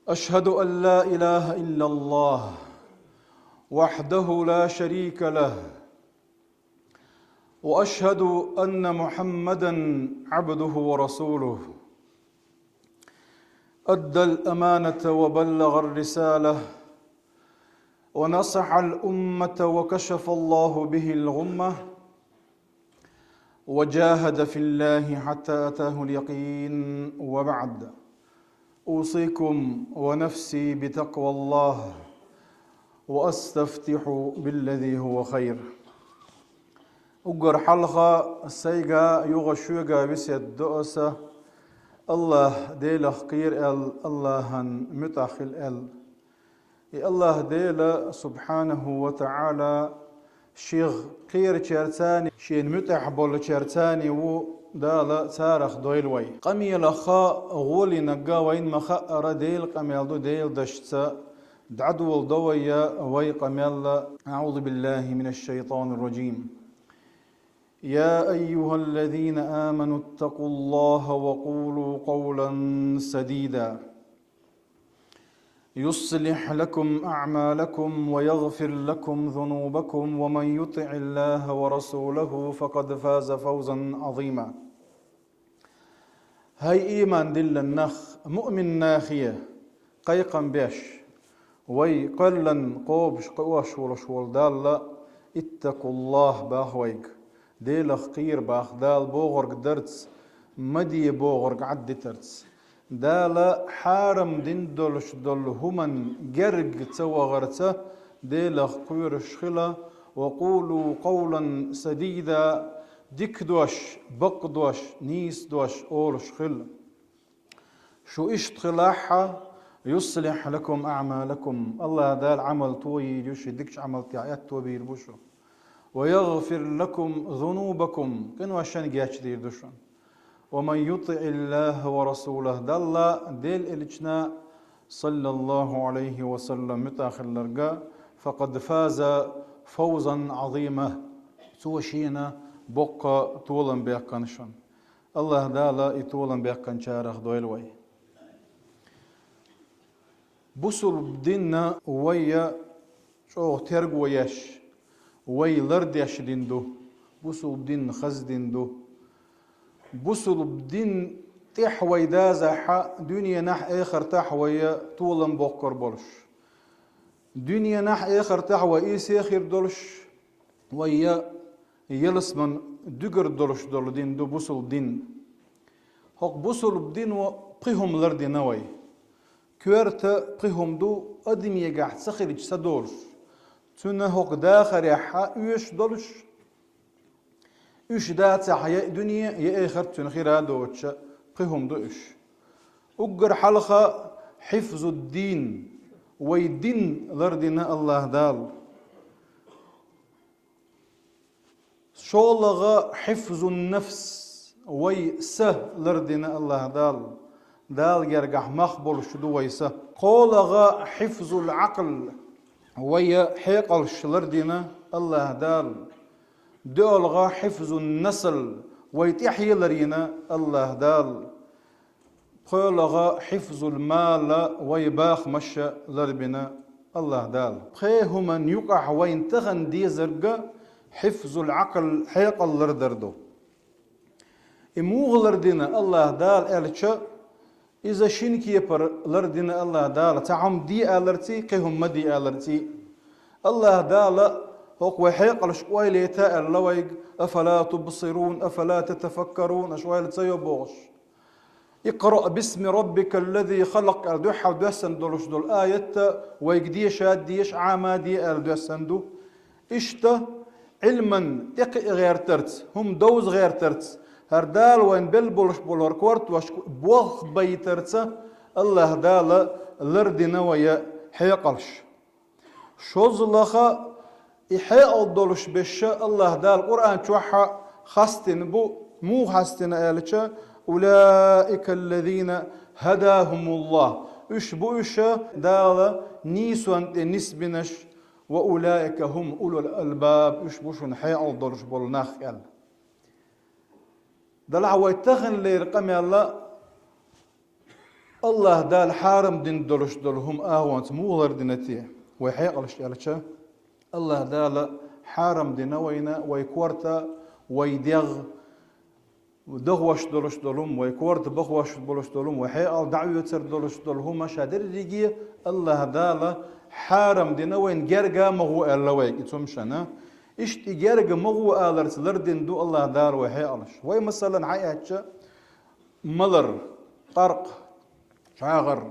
أشهد أن لا إله إلا الله وحده لا شريك له، وأشهد أن محمدًا عبده ورسوله، أدى الأمانة وبلغ الرسالة ونصح الأمة وكشف الله به الغمة، وجاهد في الله حتى أتاه اليقين. وبعد، أوصيكم ونفسي بتقوى الله، وأستفتح بالذي هو خير. أقر حلقة سيقا يغشوغا بسيد دؤسة الله ديل خير الله متاخل الله ديل سبحانه وتعالى شيخ خير شرتاني شين متح بول شرتاني و دالا سارخ دويلوي قمي لخا غولي نقا وين مخا رديل قميل دو ديل دشتا دعدول دويا وي قميل. أعوذ بالله من الشيطان الرجيم. يا أيها الذين آمنوا اتقوا الله وقولوا قولا سديدا يصلح لكم أعمالكم ويغفر لكم ذنوبكم، ومن يطع الله ورسوله فقد فاز فوزا عظيما. هاي إيمان دل النخ مؤمن ناخية قيقا بيش وي قلا قوبش قواش ولشول دال اتقوا الله باهويك ديل خقير باخ دال بوغرق درتس مدي بوغرق عد ترتس دال حارم دين دولش دول همن جرق تسوى غرته ديل خقير شخلا وقولوا قولا سديدا ديك دوش بق دوش نيس دوش أول شخل شو اشتخلاحها يصلح لكم أعمالكم. الله دال عمل توي يوشي ديكش عمل تعيات توبير بوشو ويغفر لكم ذنوبكم كنوا عشان جاتش دير دوشن. ومن يطع الله ورسوله دل ديل الجنا صلى الله عليه وسلم متاخر لرقا فقد فاز فوزا عظيما. سوى شينا بقى طولا بيقنشن الله دالا يطولا بيقن شارخ دويلوي بوصل بدينا ويا شو ترق وياش وي لرد يشدين دو بوصل بدين خزدين دو بوصل بدين تحوي دازح دنيا نح آخر تحوي طولا بوكر بولش دنيا نح آخر تحوي إيس آخر دولش ويا يلس من دقر دولش دول دين دو بوصل دين هق بوصل بدين وقهم لردي نوي كورت قهم دو أدم يقع سخرج سدولش تونه هق داخر يحا يش دولش يش دات حياة دنيا يا آخر تنخير هادوتش قهم دو إش أقر حلقة حفظ الدين ويدين لردنا الله دال شولغ حفظ النفس ويسه لردنا الله دال يرجع مخبر شدو ويسه قولغ حفظ العقل ويحيقل شلردنا الله دال دولغ حفظ النسل ويتحيي لرينا الله دال قولغ حفظ المال ويباخ مشى لربنا الله دال قيه من يقع وينتغن دي زرقه حفظ العقل حيقل لردردو إموغ لردنا الله دال ألتشا إذا شينك يبر لردنا الله دال تعم دي ألرتي قهم مدي ألرتي الله دال هو حيقل شوي ليتا اللويق أفلا تبصرون أفلا تتفكرون شوي لتسيو بوغش اقرأ باسم ربك الذي خلق الدوحة ودوسن دولش دول آية ويقديش هاديش عامادي الدوسن إشتا علما إق غير ترت هم دوز غير ترت هردال وين بلبلش بولور كورت واش بوخ بيترت الله دال لردنا ويا حيقلش شوز لخا يحيقل دولش بشا الله دال قرآن توحى خاستن بو مو خاستن آلتشا أولئك الذين هداهم الله إش بو إشا دال نيسوان نسبنش وأولئك هم أولو الألباب إشبوشون حيال دولش بول ناخيال دلع ويتخن لي رقم الله الله دال حارم دين دولش دولهم آوانت مولر دينتي ويحيقلش يالشا الله دال حارم دينوينا ويكورتا ويدغ ودغوش دولش دولهم ويكورت بغوش دولش دولهم ويحيقل دعوة تر دولش دولهم شادر ريجي الله دال حارم دينوين جرجا مغو اللويك يتومشنا اشتي جرجا مغو آلرت لردين دو الله دال ويحيقلش وي مثلا عياتشا ملر طرق شاغر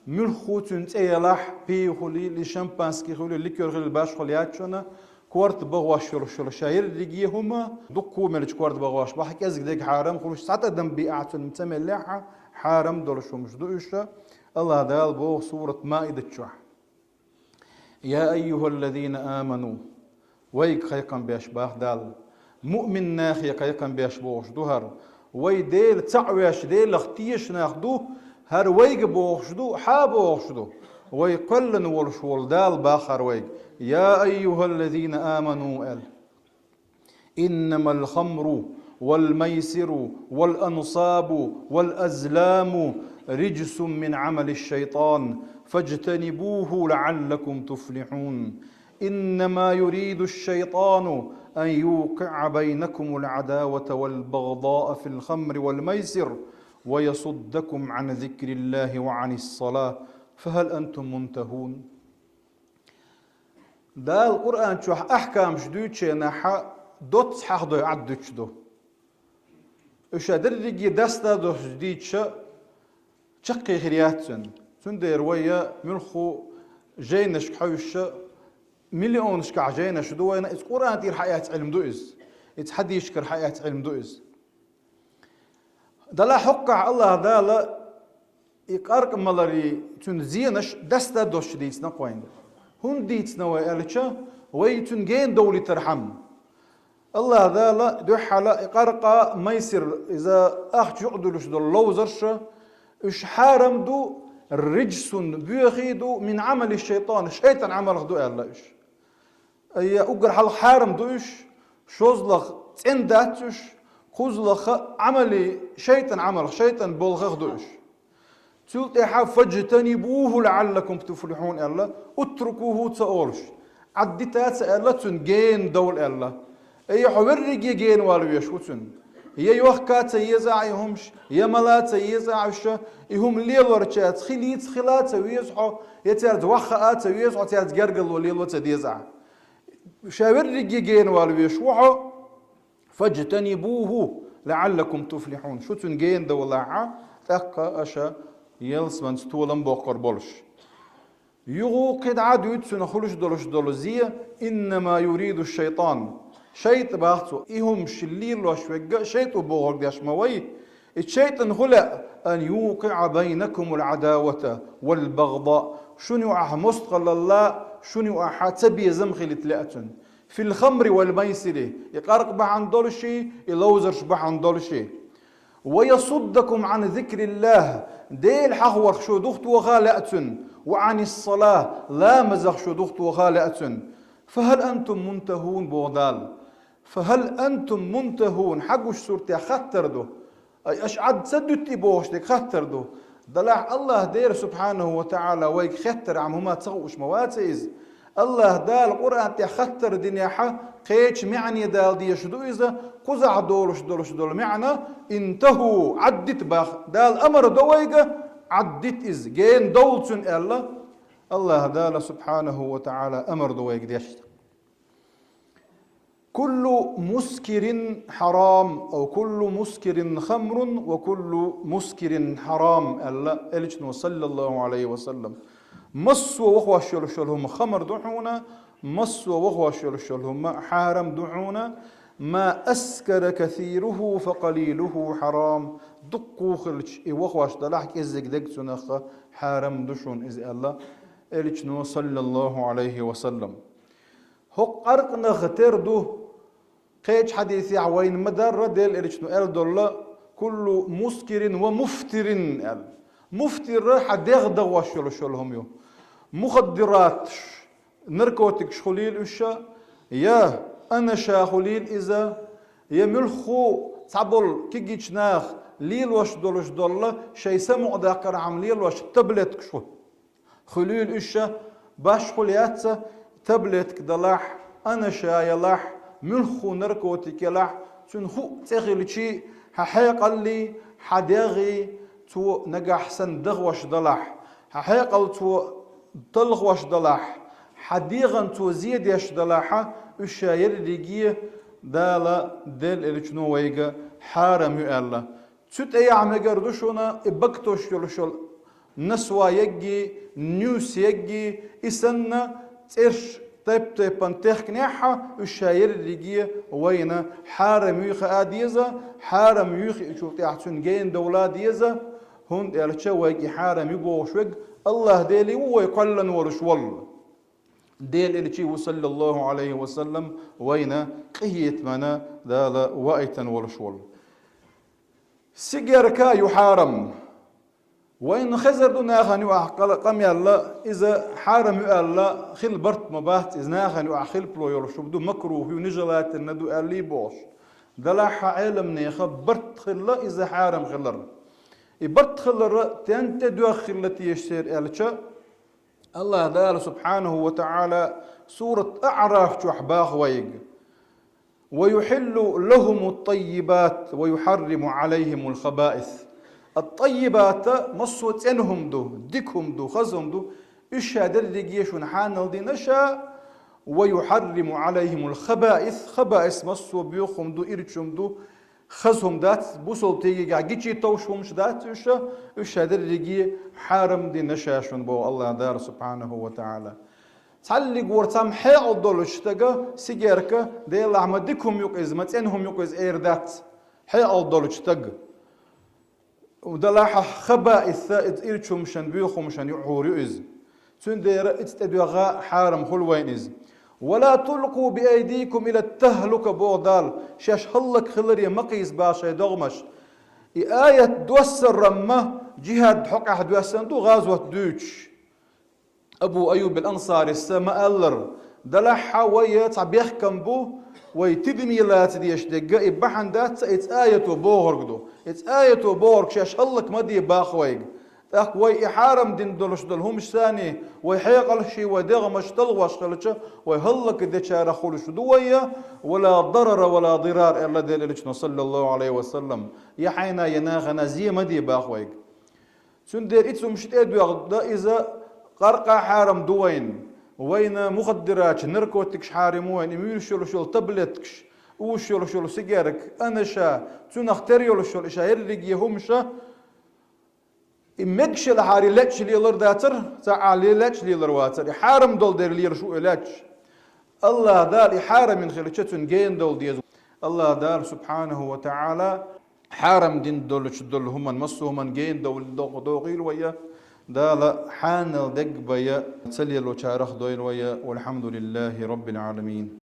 ملخوتن تيلاح بي خلي لشامبانسكي خلي ليكور خلي الباش خلياتشنا كورت بغواش شر شاير ريجي هما دكو ملج كورت بغواش بحكي ازق ديك حارم خلوش ساعة دم بيعتن متملحة حارم دولش ومش دوشة الله دال بو سورة مائدة شح يا أيها الذين آمنوا ويك خيقا بيشباه دال مؤمن ناخي خيقا بيشبوش دهر وي ديل تعويش ديل اختيش ناخدو هر ويق بوخشدو حابوخشدو وي قلن والشول دال باخر ويق يا أيها الذين آمنوا إنما الخمر والميسر والأنصاب والأزلام رجس من عمل الشيطان فاجتنبوه لعلكم تفلحون إنما يريد الشيطان أن يوقع بينكم العداوة والبغضاء في الخمر والميسر ويصدكم عن ذكر الله وعن الصلاة فهل أنتم منتهون؟ دا القرآن شو أحكام شدوش نحا دوت حقدو يعدوش دو إيش أدرجي دستا دو جديدش شقي خرياتن سندير ويا ملخو جينش كحوش مليون شكع جينش دو وين القرآن تير حياة علم دوئز يتحدي يشكر حياة علم دوئز دلا حقع الله دالا يقارك ملاري تنزينش دستا دوش ديتنا قوين هون ديتنا ويالشا ويتنجين دولي ترحم الله دالا دو حالا يقارقا ما يصير إذا أخت يعدلش دو اللوزرش إش حارم دو رجس بيخيدو من عمل الشيطان الشيطان عمل دو يالا إش أي أقر حال حارم دو إش شوزلخ تنداتش خوزلخ عملي شيطان عمل شيطان بولخ دو إش تلتي فاجتنبوه لعلكم تفلحون يالا اتركوه تقولش عدتات يالا تنجين دول يالا أي حورجي جين والو يشوتن هي يوخكات يزعيهمش يا ملات يزعش يهم ليل ورشات خليت خلات ويزحو يترد وخات ويزحو ترد جرجل وليل وتديزع شاورجي جين والو يشوحو فاجتنبوه لعلكم تفلحون شو تنجين دولعة تقى أشا يلس من ستولن بوقر بولش يغو قد عادو يتسون خلوش دولش دولزية إنما يريد الشيطان شيط باختو إهم شليل وشوقة شيط بوغر ديش موي الشيطان خلق أن يوقع بينكم العداوة والبغضاء شنو مستقل الله شنو حاتبي زمخي لتلاتن في الخمر والميسر يقارق بحان دولشي يلوزرش بحان دولشي ويصدكم عن ذكر الله ديل حخور شو دخت وغالأتن وعن الصلاة لا مزخ شو دخت وغالأتن فهل أنتم منتهون بوضال فهل أنتم منتهون حقوش سورتي خطر دو أي أشعد سدت بوش ديك خطر دو دلع الله دير سبحانه وتعالى ويك خطر عمهما تغوش مواتيز الله دال قرآن تخطر دنيا حا قيش معني دال دي شدو إذا قزع دولش دول معنى انتهوا عدت باخ دال أمر دويقة عدت إز جين دولتن الله دال سبحانه وتعالى أمر دويق ديشت كل مسكر حرام أو كل مسكر خمر وكل مسكر حرام الله صلى الله عليه وسلم مصوا وخوا شلهم خمر دحونا مصوا وخوا شلهم حارم دحونا ما أسكر كثيره فقليله حرام دقوا خلش وخواش دلحك إزك دق سنخ حارم دشون إز الله إلشنو صلى الله عليه وسلم هو قرقنا ختر دو قيج حديثي عوين مدار ديل إلشنو الله كل مسكر ومفتر مفتر حديغ دغوا شلهم يو مخدرات نركوتك شخليل إشا يا أنا شاخليل إذا يملخو تعبل كيجيش ناخ ليل وش دولش دولا شي سمع ذاكر عم ليل وش تبلت كشو خليل إشة باش خلياتها تبلت كدلاح أنا شاي لح ملخو نركوتي كلاح تنخو تغيل شي ححيق اللي حداغي تو نجح سن دغوش دلاح ححيق تو دلغوش دلاح حديغن تو زيد يش دلاحة الشاير رجيه دالا دل اللي شنو ويجا حارم يلا تut أي عم يقردوشونا إبكتوش يلشل نسوا يجي نيوس يجي إسنا تيرش طيب بنتخ كنيحة الشاير الرجية وين حارم يخ آديزة حارم يخ شو تحسن جين دولة ديزة هون يلشوا يجي حارم يبوشوج الله ديلي هو يقلن ورشول ديل اللي شيء وصلى الله عليه وسلم وين قيت منا دالا وايتا ورشول سجر كا يحارم وإن خزر دون آخن وأحقل قم يلا إذا حارم يلا خل برت مبات إذا ناخن وأخل بلو يرشب دو مكروه ونجلات الندو اللي بوش دلح علم نيخ برت خلا إذا حارم خلر برت خلر تنت دو خلتي يشتر ألشا الله دار سبحانه وتعالى سورة أعراف شحباخ ويق ويحل لهم الطيبات ويحرم عليهم الخبائث الطيبات مصوت انهم دو ديكهم دو خزهم دو ايش هذا اللي يشون حانل دي نشا ويحرم عليهم الخبائث خبائث مصو بيوخهم دو إرتشم دو خزهم دات بوصل تيجي قاعد توشومش دات ايش هذا اللي حارم دي نشاشون بو الله دار سبحانه وتعالى تعلق ورتم حيل دولش تجا سيجارك دي الله عمدكم يقز متنهم يقز ايردات حيل دولش تجا ودلاح خبائث إرتشم شن بيوخم شن يعور إز سندير اتدوغا حارم خلوين إز ولا تلقوا بأيديكم إلى التهلك بودال شاش هلك خلري مقيس باشا دغمش آية دوسر رمه جهاد حق أحد دوسندو غازوة دوتش أبو أيوب الأنصاري السماء ألر دلحها ويا بيحكم بو ويتدمي لا تديش دقا إبحن دات آية بوهرقدو آية بوهرق شاش هلك مدي باخويق تاك وي إحارم دين دولش دولهمش ثاني ويحيق الشي ودغمش تلغوش خلتش ويهلك دي شارع خلش دوية ولا ضرر ولا ضرار إلا دليلشنا صلى الله عليه وسلم يحينا يناغنا زي مدي باخويق سندير إتسو مشت إدو إذا قرقا حارم دوين وين مخدرات نركوتكش حارموين يميل شول تبلتكش وشول سيجارك أنا شا تنختار يول إشا يرلقي همشا إمكش الحاري لاتش ليلر داتر تعالي لاتش ليلر واتر حارم دول دير لير شو لاتش الله دار حارم من خلشتن جين دول ديز الله دار سبحانه وتعالى حارم دين دولش دول هم مصهم جين دول دوغيل ويا دال حان دق بيا تسلي لو شارخ دويل ويا والحمد لله رب العالمين.